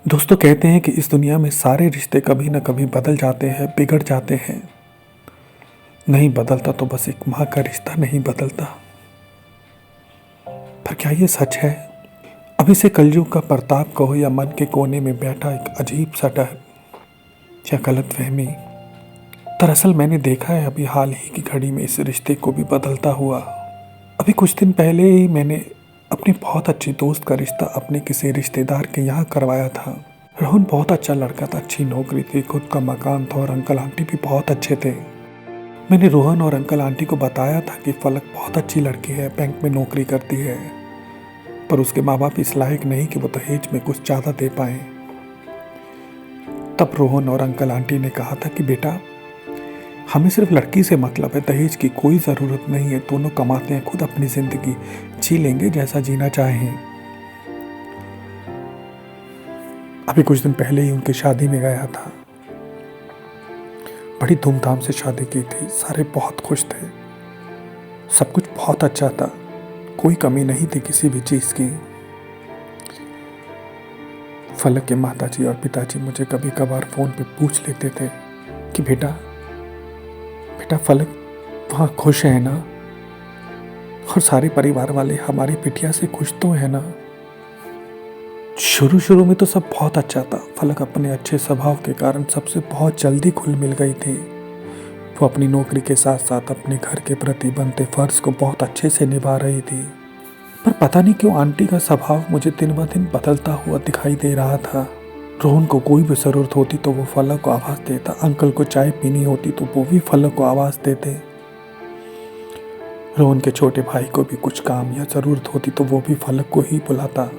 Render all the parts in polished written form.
दोस्तों कहते हैं कि इस दुनिया में सारे रिश्ते कभी न कभी बदल जाते हैं, बिगड़ जाते हैं। नहीं बदलता तो बस एक माँ का रिश्ता नहीं बदलता। पर क्या ये सच है? अब इसे कलयुग का प्रताप कहो या मन के कोने में बैठा एक अजीब सा डर या गलतफहमी। दरअसल मैंने देखा है अभी हाल ही की घड़ी में इस रिश्ते को भी बदलता हुआ। अभी कुछ दिन पहले ही मैंने अपनी बहुत अच्छी दोस्त का रिश्ता अपने किसी रिश्तेदार के यहाँ करवाया था। रोहन बहुत अच्छा लड़का था, अच्छी नौकरी थी, खुद का मकान था और अंकल आंटी भी बहुत अच्छे थे। मैंने रोहन और अंकल आंटी को बताया था कि फलक बहुत अच्छी लड़की है, बैंक में नौकरी करती है, पर उसके माँ बाप इस लायक नहीं कि वो दहेज में कुछ ज़्यादा दे पाएं। तब रोहन और अंकल आंटी ने कहा था कि बेटा, हमें सिर्फ लड़की से मतलब है, दहेज की कोई ज़रूरत नहीं है, दोनों कमाते हैं, खुद अपनी ज़िंदगी जी लेंगे जैसा जीना चाहें। अभी कुछ दिन पहले ही उनकी शादी में गया था। बड़ी धूमधाम से शादी की थी, सारे बहुत खुश थे, सब कुछ बहुत अच्छा था, कोई कमी नहीं थी किसी भी चीज़ की। फलक के माताजी और पिताजी मुझे कभी कभार फ़ोन पे पूछ लेते थे कि बेटा फलक वहाँ खुश है ना, और सारे परिवार वाले हमारी बिटिया से खुश तो है ना। शुरू में तो सब बहुत अच्छा था। फलक अपने अच्छे स्वभाव के कारण सबसे बहुत जल्दी घुल मिल गई थी। वो अपनी नौकरी के साथ साथ अपने घर के प्रति बनते फर्ज को बहुत अच्छे से निभा रही थी। पर पता नहीं क्यों आंटी का स्वभाव मुझे दिन ब दिन बदलता हुआ दिखाई दे रहा था। रोहन को कोई भी ज़रूरत होती तो वो फलक को आवाज़ देता, अंकल को चाय पीनी होती तो वो भी फलक को आवाज़ देते, रोहन के छोटे भाई को भी कुछ काम या ज़रूरत होती तो वो भी फलक को ही बुलाता।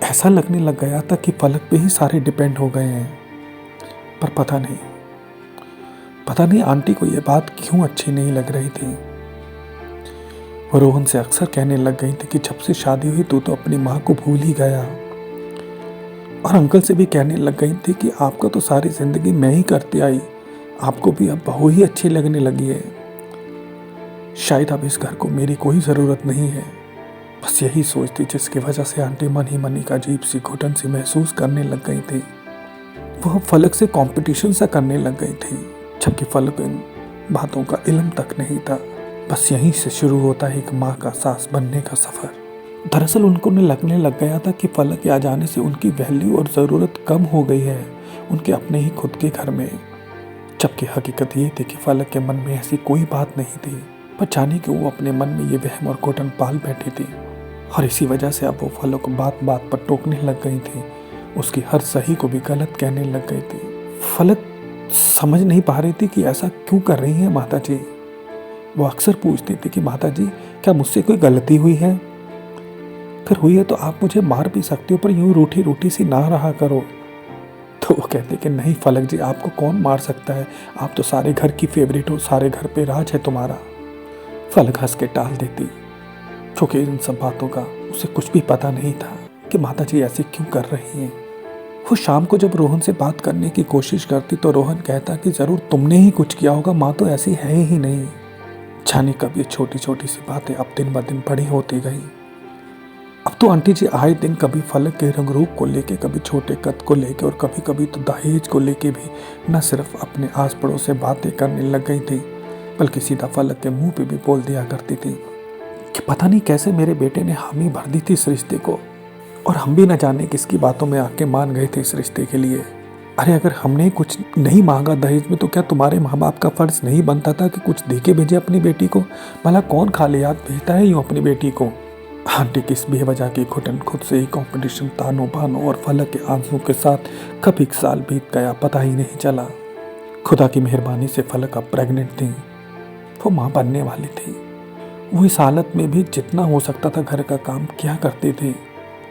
ऐसा लगने लग गया था कि फलक पे ही सारे डिपेंड हो गए हैं। पर पता नहीं आंटी को ये बात क्यों अच्छी नहीं लग रही थी। वो रोहन से अक्सर कहने लग गई थी कि जब से शादी हुई तू तो अपनी माँ को भूल ही गया, और अंकल से भी कहने लग गई थी कि आपका तो सारी ज़िंदगी मैं ही करती आई, आपको भी अब बहू ही अच्छी लगने लगी है, शायद अब इस घर को मेरी कोई ज़रूरत नहीं है। बस यही सोचती जिसकी वजह से आंटी मन ही मन एक अजीब सी घुटन सी महसूस करने लग गई थी। वह फलक से कंपटीशन सा करने लग गई थी, जबकि फलक इन बातों का इल्म तक नहीं था। बस यहीं से शुरू होता है एक माँ का सास बनने का सफ़र। दरअसल उनको लगने लग गया था कि फलक के आ जाने से उनकी वैल्यू और ज़रूरत कम हो गई है उनके अपने ही खुद के घर में, जबकि हकीकत ये थी कि फलक के मन में ऐसी कोई बात नहीं थी, पर जाने कि वो अपने मन में ये वहम और घुटन पाल बैठी थी, और इसी वजह से अब वो फलक को बात बात पर टोकने लग गई थी, उसकी हर सही को भी गलत कहने लग गई थी। फलक समझ नहीं पा रही थी कि ऐसा क्यों कर रही हैं माता जी। वो अक्सर पूछती थी कि माता जी, क्या मुझसे कोई गलती हुई है? अगर हुई है तो आप मुझे मार भी सकती हो, पर यूं रूठी रूठी सी ना रहा करो। तो वो कहते कि नहीं फलक जी, आपको कौन मार सकता है, आप तो सारे घर की फेवरेट हो, सारे घर पे राज है तुम्हारा। फलक हंस के टाल देती, क्योंकि इन सब बातों का उसे कुछ भी पता नहीं था कि माता जी ऐसे क्यों कर रही हैं। वो शाम को जब रोहन से बात करने की कोशिश करती तो रोहन कहता कि ज़रूर तुमने ही कुछ किया होगा, माँ तो ऐसी है ही नहीं। जाने कब ये छोटी छोटी सी बातें अब दिन ब दिन बड़ी होती गई। अब तो आंटी जी आए दिन कभी फलक के रंग रूप को लेके, कभी छोटे कद को लेके, और कभी कभी तो दहेज को लेके भी न सिर्फ अपने आस पड़ोस से बातें करने लग गई थी, बल्कि सीधा फलक के मुंह पे भी बोल दिया करती थी कि पता नहीं कैसे मेरे बेटे ने हामी भर दी थी इस रिश्ते को, और हम भी न जाने किसकी बातों में आके मान गए थे इस रिश्ते के लिए। अरे अगर हमने कुछ नहीं मांगा दहेज में तो क्या तुम्हारे माँ बाप का फर्ज नहीं बनता था कि कुछ दे के भेजे अपनी बेटी को? भला कौन खाली याद भेजता है यूँ अपनी बेटी को? आंटी की इस बेवजह की घुटन, खुद से ही कंपटीशन, तानों बानों और फलक के आंसू के साथ कब एक साल बीत गया पता ही नहीं चला। खुदा की मेहरबानी से फलक अब प्रेग्नेंट थी, वो माँ बनने वाली थी। वो इस हालत में भी जितना हो सकता था घर का काम किया करती थी।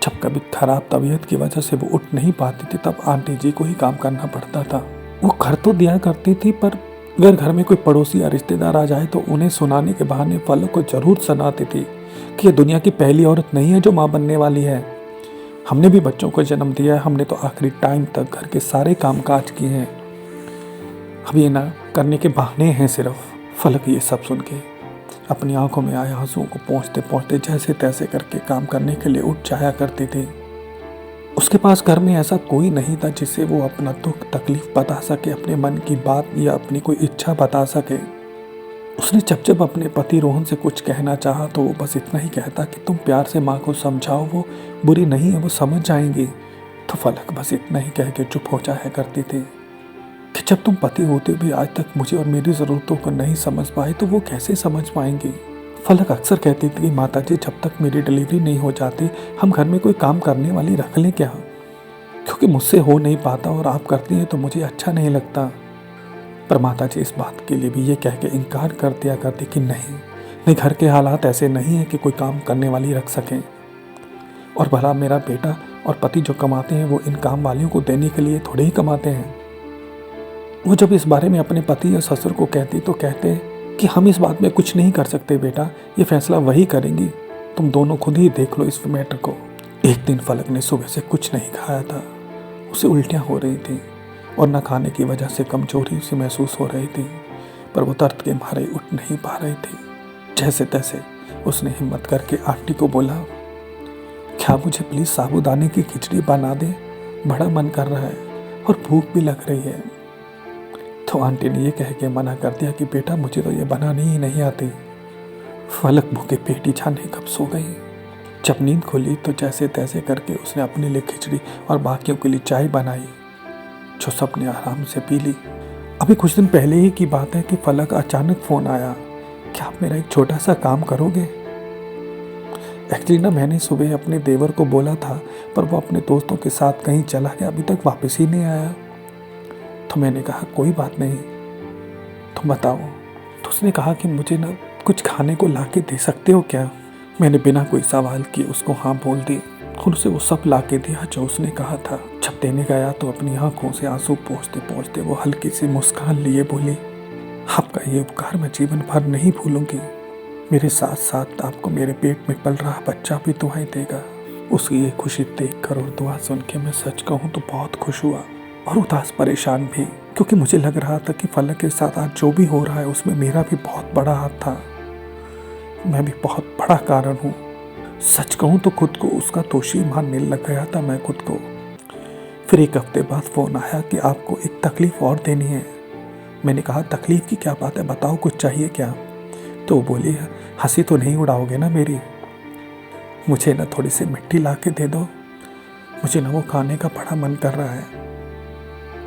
जब कभी खराब तबीयत की वजह से वो उठ नहीं पाती थी तब आंटी जी को ही काम करना पड़ता था। वो कर तो दिया करती थी, पर अगर घर में कोई पड़ोसी या रिश्तेदार आ जाए तो उन्हें सुनाने के बहाने फलक को जरूर सुनाती थी कि ये दुनिया की पहली औरत नहीं है जो माँ बनने वाली है। हमने भी बच्चों को जन्म दिया है, हमने तो आखिरी टाइम तक घर के सारे काम काज किए हैं, अब ये ना करने के बहाने हैं सिर्फ। फलक ये सब सुन के अपनी आंखों में आए आंसुओं को पोंछते पोंछते जैसे तैसे करके काम करने के लिए उठ जाया करती थी। उसके पास घर में ऐसा कोई नहीं था जिससे वो अपना दुख तकलीफ बता सके, अपने मन की बात या अपनी कोई इच्छा बता सके। उसने जब जब अपने पति रोहन से कुछ कहना चाहा तो वो बस इतना ही कहता कि तुम प्यार से माँ को समझाओ, वो बुरी नहीं है, वो समझ जाएंगी। तो फलक बस इतना ही कह के चुप हो जाया करती थी कि जब तुम पति होते भी आज तक मुझे और मेरी ज़रूरतों को नहीं समझ पाए तो वो कैसे समझ पाएंगी। फलक अक्सर कहती थी कि माता जी, जब तक मेरी डिलीवरी नहीं हो जाती हम घर में कोई काम करने वाली रख लें क्या, क्योंकि मुझसे हो नहीं पाता और आप करती हैं तो मुझे अच्छा नहीं लगता। पर माता जी इस बात के लिए भी ये कह के इनकार कर दिया करती कि नहीं, घर के हालात ऐसे नहीं हैं कि कोई काम करने वाली रख सकें, और भला मेरा बेटा और पति जो कमाते हैं वो इन काम वालियों को देने के लिए थोड़े ही कमाते हैं। वो जब इस बारे में अपने पति या ससुर को कहती तो कहते कि हम इस बात में कुछ नहीं कर सकते बेटा, ये फैसला वही करेंगी, तुम दोनों खुद ही देख लो इस मैटर को। एक दिन फलक ने सुबह से कुछ नहीं खाया था, उसे उल्टियाँ हो रही थी और न खाने की वजह से कमजोरी सी महसूस हो रही थी, पर वो दर्द के मारे उठ नहीं पा रही थी। जैसे तैसे उसने हिम्मत करके आंटी को बोला, क्या मुझे प्लीज़ साबूदाने की खिचड़ी बना दे, बड़ा मन कर रहा है और भूख भी लग रही है। तो आंटी ने ये कह के मना कर दिया कि बेटा मुझे तो ये बनानी ही नहीं आती। फलक भूखे पेट ही जाने कब सो गई। जब नींद खुली तो जैसे तैसे करके उसने अपने लिए खिचड़ी और बाकियों के लिए चाय बनाई, जो सबने आराम से पी ली। अभी कुछ दिन पहले ही की बात है कि फलक अचानक फ़ोन आया, क्या आप मेरा एक छोटा सा काम करोगे। एक्चुअली ना मैंने सुबह अपने देवर को बोला था, पर वो अपने दोस्तों के साथ कहीं चला गया, अभी तक वापस ही नहीं आया। तो मैंने कहा कोई बात नहीं, तुम बताओ। तो उसने कहा कि मुझे ना कुछ खाने को ला के दे सकते हो क्या। मैंने बिना कोई सवाल किए उसको हाँ बोल दी और उसे वो सब ला के दिया जो उसने कहा था। जब देने गया तो अपनी आंखों से आंसू पोंछते पोंछते वो हल्की सी मुस्कान लिए बोली, आपका ये उपकार मैं जीवन भर नहीं भूलूंगी। मेरे साथ साथ आपको मेरे पेट में पल रहा बच्चा भी दुआएं देगा। उसकी ये खुशी देख कर और दुआ सुन के मैं सच कहूँ तो बहुत खुश हुआ और उदास परेशान भी, क्योंकि मुझे लग रहा था कि फलक के साथ आज जो भी हो रहा है उसमें मेरा भी बहुत बड़ा हाथ था। मैं भी बहुत बड़ा कारण हूँ। सच कहूँ तो खुद को उसका दोषी मानने लग गया था मैं खुद को। फिर एक हफ्ते बाद फ़ोन आया कि आपको एक तकलीफ़ और देनी है। मैंने कहा तकलीफ़ की क्या बात है, बताओ कुछ चाहिए क्या। तो वो बोली, हंसी तो नहीं उड़ाओगे ना मेरी, मुझे ना थोड़ी सी मिट्टी ला के दे दो, मुझे ना वो खाने का बड़ा मन कर रहा है।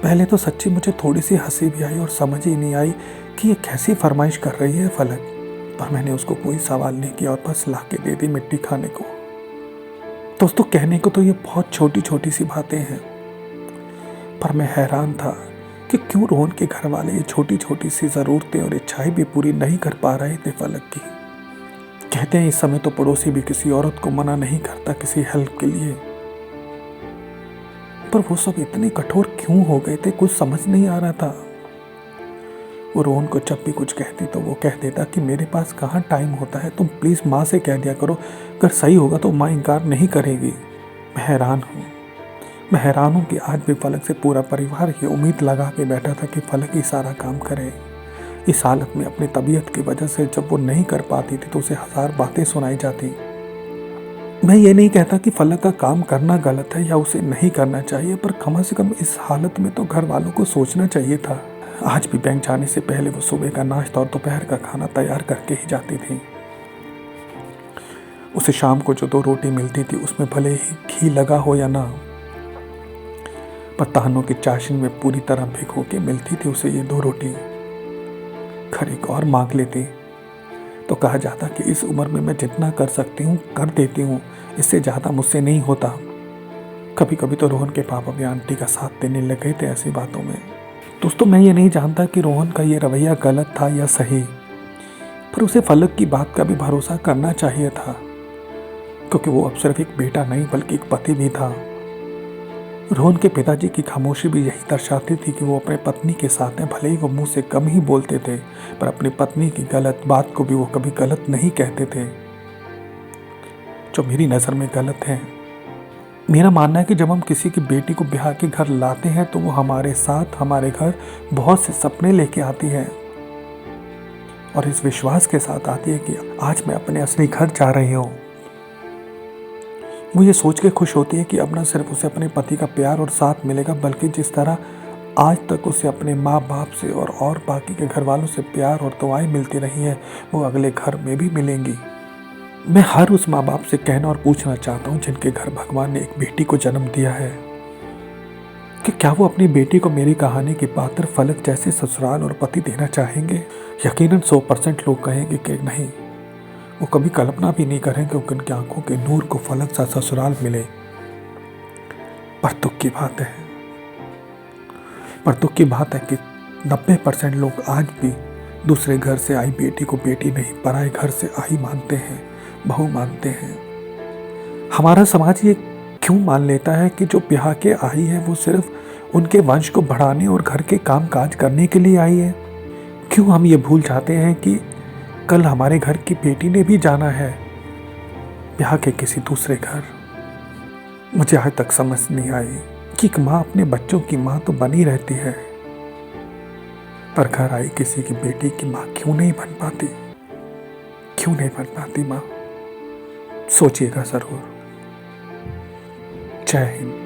पहले तो सच्ची मुझे थोड़ी सी हंसी भी आई और समझ ही नहीं आई कि ये कैसी फरमाइश कर रही है फलक, पर मैंने उसको कोई सवाल नहीं किया और बस ला के दे दी मिट्टी खाने को। दोस्तों कहने को तो ये बहुत छोटी छोटी सी बातें हैं, पर मैं हैरान था कि क्यों रोहन के घर वाले ये छोटी छोटी सी ज़रूरतें और इच्छाएं भी पूरी नहीं कर पा रहे थे फलक की। कहते हैं इस समय तो पड़ोसी भी किसी औरत को मना नहीं करता किसी हेल्प के लिए, पर वो सब इतने कठोर क्यों हो गए थे, कुछ समझ नहीं आ रहा था। वो रोहन को जब भी कुछ कहती तो वो कह देता कि मेरे पास कहाँ टाइम होता है, तुम प्लीज़ माँ से कह दिया करो, अगर सही होगा तो माँ इनकार नहीं करेगी। मैं हैरान हूँ कि आज भी फलक से पूरा परिवार ये उम्मीद लगा के बैठा था कि फलक ही सारा काम करे। इस हालत में अपनी तबीयत की वजह से जब वो नहीं कर पाती थी तो उसे हजार बातें सुनाई जाती। मैं ये नहीं कहता कि फलक का काम करना गलत है या उसे नहीं करना चाहिए, पर कम से कम इस हालत में तो घर वालों को सोचना चाहिए था। आज भी बैंक जाने से पहले वो सुबह का नाश्ता और दोपहर का खाना तैयार करके ही जाती थी। उसे शाम को जो 2 रोटी मिलती थी उसमें भले ही घी लगा हो या ना, पर ताहनों की चाशनी में पूरी तरह भिगो के मिलती थी उसे ये 2 रोटी। घर एक और मांग लेती तो कहा जाता कि इस उम्र में मैं जितना कर सकती हूँ कर देती हूँ, इससे ज़्यादा मुझसे नहीं होता। कभी कभी तो रोहन के पापा भी आंटी का साथ देने लग गए थे ऐसी बातों में। दोस्तों मैं ये नहीं जानता कि रोहन का ये रवैया गलत था या सही, पर उसे फलक की बात का भी भरोसा करना चाहिए था, क्योंकि वो अब सिर्फ एक बेटा नहीं बल्कि एक पति भी था। रोहन के पिताजी की खामोशी भी यही दर्शाती थी कि वो अपने पत्नी के साथ हैं, भले ही वो मुंह से कम ही बोलते थे, पर अपनी पत्नी की गलत बात को भी वो कभी गलत नहीं कहते थे, जो मेरी नज़र में गलत है। मेरा मानना है कि जब हम किसी की बेटी को ब्याह के घर लाते हैं तो वो हमारे साथ हमारे घर बहुत से सपने लेके आती है और इस विश्वास के साथ आती है कि आज मैं अपने असली घर जा रही हूँ। वो ये सोच के खुश होती है कि अब न सिर्फ उसे अपने पति का प्यार और साथ मिलेगा, बल्कि जिस तरह आज तक उसे अपने माँ बाप से और बाकी के घर वालों से प्यार और दुआएं मिलती रही हैं, वो अगले घर में भी मिलेंगी। मैं हर उस माँ बाप से कहना और पूछना चाहता हूँ जिनके घर भगवान ने एक बेटी को जन्म दिया है, कि क्या वो अपनी बेटी को मेरी कहानी की पात्र फलक जैसे ससुराल और पति देना चाहेंगे? यकीनन 100% लोग कहेंगे कि नहीं। वो कभी कल्पना भी नहीं करेंगे कि उनकी आंखों के नूर को फलक सा ससुराल मिले। पर दुख की बात है कि 90% लोग आज भी दूसरे घर से आई बेटी को बेटी नहीं, पराए घर से आई मानते हैं, बहू मानते हैं। हमारा समाज ये क्यों मान लेता है कि जो ब्याह के आई है वो सिर्फ उनके वंश को बढ़ाने और घर के काम काज करने के लिए आई है? क्यों हम ये भूल जाते हैं कि कल हमारे घर की बेटी ने भी जाना है ब्याह के किसी दूसरे घर? मुझे आज तक समझ नहीं आई कि एक माँ अपने बच्चों की माँ तो बनी रहती है, पर घर आई किसी की बेटी की माँ क्यों नहीं बन पाती? क्यों नहीं बन पाती माँ? सोचिएगा जरूर। जय हिंद।